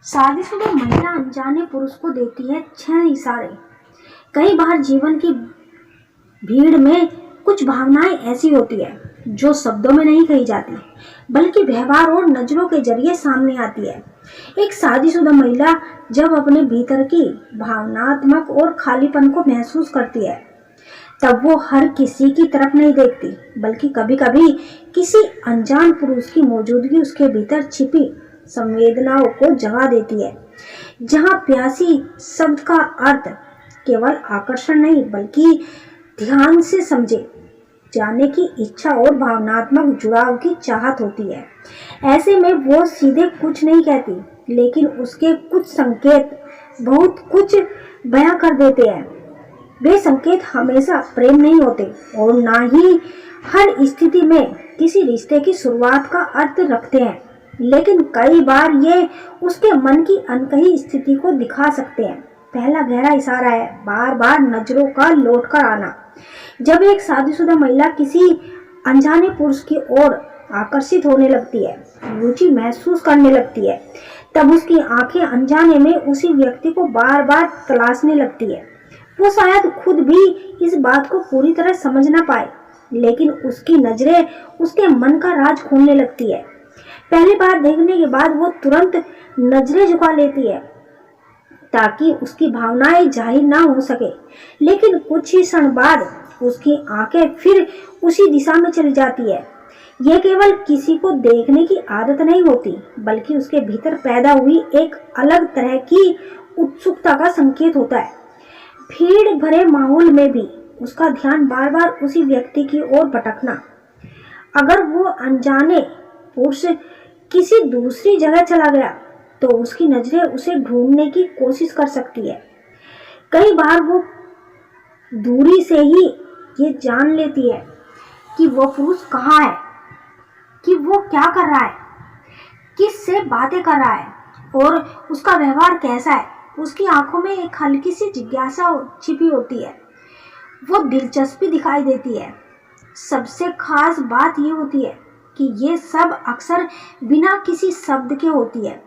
शादीशुदा महिला अनजाने पुरुष को देती है 6 इशारे। कई बार जीवन की भीड़ में कुछ भावनाएं ऐसी होती है जो शब्दों में नहीं कही जाती, बल्कि व्यवहार और नजरों के जरिए सामने आती है। एक शादीशुदा महिला जब अपने भीतर की भावनात्मक और खालीपन को महसूस करती है, तब वो हर किसी की तरफ नहीं देखती, बल्कि कभी-कभी किसी अनजान पुरुष की मौजूदगी उसके भीतर छिपी संवेदनाओं को जगा देती है। जहाँ प्यासी शब्द का अर्थ केवल आकर्षण नहीं, बल्कि ध्यान से समझे जाने की इच्छा और भावनात्मक जुड़ाव की चाहत होती है। ऐसे में वो सीधे कुछ नहीं कहती, लेकिन उसके कुछ संकेत बहुत कुछ बयां कर देते हैं। वे संकेत हमेशा प्रेम नहीं होते और ना ही हर स्थिति में किसी रिश्ते की शुरुआत का अर्थ रखते हैं, लेकिन कई बार ये उसके मन की अनकही स्थिति को दिखा सकते हैं। पहला गहरा इशारा है बार बार नजरों का लौट कर आना। जब एक शादीशुदा महिला किसी अनजाने पुरुष की ओर आकर्षित होने लगती है, रुचि महसूस करने लगती है, तब उसकी आंखें अनजाने में उसी व्यक्ति को बार बार तलाशने लगती है। वो शायद खुद भी इस बात को पूरी तरह समझ ना पाए, लेकिन उसकी नजरें उसके मन का राज खोलने लगती है। पहली बार देखने के बाद वो तुरंत नजरें झुका लेती है ताकि उसकी भावनाएं जाहिर ना हो सके, लेकिन कुछ ही क्षण बाद उसकी आंखें फिर उसी दिशा में चली जाती है। यह केवल किसी को देखने की आदत नहीं होती, बल्कि उसके भीतर पैदा हुई एक अलग तरह की उत्सुकता का संकेत होता है। भीड़ भरे माहौल में भी उसका ध्यान बार बार उसी व्यक्ति की ओर भटकना। अगर वो अनजाने पुरुष किसी दूसरी जगह चला गया, तो उसकी नजरें उसे ढूंढने की कोशिश कर सकती है। कई बार वो दूरी से ही ये जान लेती है कि वो पुरुष कहाँ है, कि वो क्या कर रहा है, किस से बातें कर रहा है और उसका व्यवहार कैसा है। उसकी आंखों में एक हल्की सी जिज्ञासा छिपी होती है, वो दिलचस्पी दिखाई देती है। सबसे खास बात ये होती है कि ये सब अक्सर बिना किसी शब्द के होती है।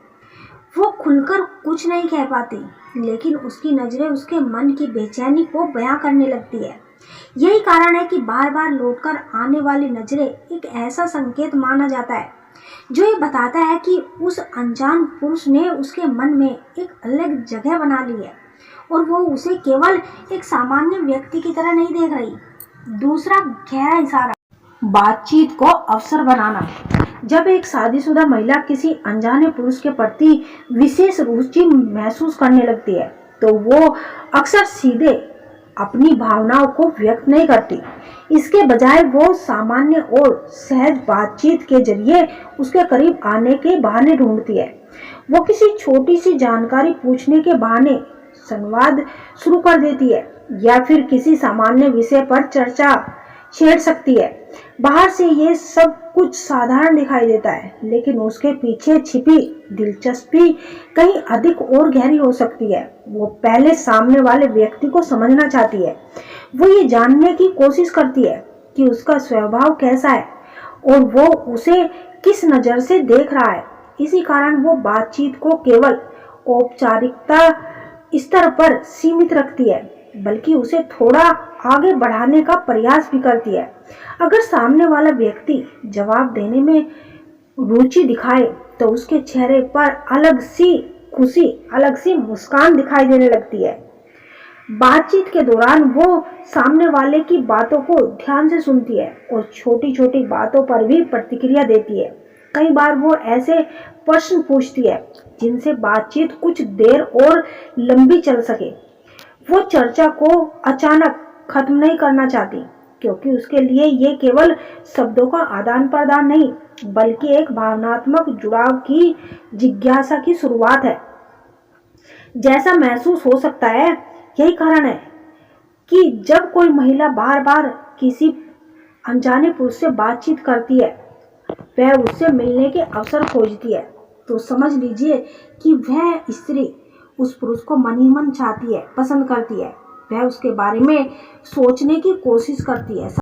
वो खुलकर कुछ नहीं कह पाती, लेकिन उसकी नजरें उसके मन की बेचैनी को बयां करने लगती है। यही कारण है कि बार बार लौटकर आने वाली नजरें एक ऐसा संकेत माना जाता है जो ये बताता है कि उस अनजान पुरुष ने उसके मन में एक अलग जगह बना ली है और वो उसे केवल एक सामान्य व्यक्ति की तरह नहीं देख रही। दूसरा गहरा इशारा, बातचीत को अवसर बनाना। जब एक शादीशुदा महिला किसी अनजाने पुरुष के प्रति विशेष रुचि महसूस करने लगती है, तो वो अक्सर सीधे अपनी भावनाओं को व्यक्त नहीं करती। इसके बजाय वो सामान्य और सहज बातचीत के जरिए उसके करीब आने के बहाने ढूंढती है। वो किसी छोटी सी जानकारी पूछने के बहाने संवाद शुरू कर देती है या फिर किसी सामान्य विषय पर चर्चा छेड़ सकती है। बाहर से ये सब कुछ साधारण दिखाई देता है, लेकिन उसके पीछे छिपी दिलचस्पी कहीं अधिक और गहरी हो सकती है। वो पहले सामने वाले व्यक्ति को समझना चाहती है। वो ये जानने की कोशिश करती है कि उसका स्वभाव कैसा है और वो उसे किस नजर से देख रहा है। इसी कारण वो बातचीत को केवल औपचारिकता स्तर पर सीमित रखती है, बल्कि उसे थोड़ा आगे बढ़ाने का प्रयास भी करती है। अगर सामने वाला व्यक्ति जवाब देने में रुचि दिखाए, तो उसके चेहरे पर अलग सी खुशी, अलग सी मुस्कान दिखाई देने लगती है। बातचीत के दौरान वो सामने वाले की बातों को ध्यान से सुनती है और छोटी छोटी बातों पर भी प्रतिक्रिया देती है। कई बार वो ऐसे प्रश्न पूछती है जिनसे बातचीत कुछ देर और लंबी चल सके। वो चर्चा को अचानक खत्म नहीं करना चाहती, क्योंकि उसके लिए ये केवल शब्दों का आदान प्रदान नहीं, बल्कि एक भावनात्मक जुड़ाव की जिज्ञासा की शुरुआत है। जैसा महसूस हो सकता है, यही कारण है कि जब कोई महिला बार बार किसी अनजाने पुरुष से बातचीत करती है, वह उससे मिलने के अवसर खोजती है, तो समझ लीजिए कि वह स्त्री उस पुरुष को मन ही मन चाहती है, पसंद करती है। वह उसके बारे में सोचने की कोशिश करती है।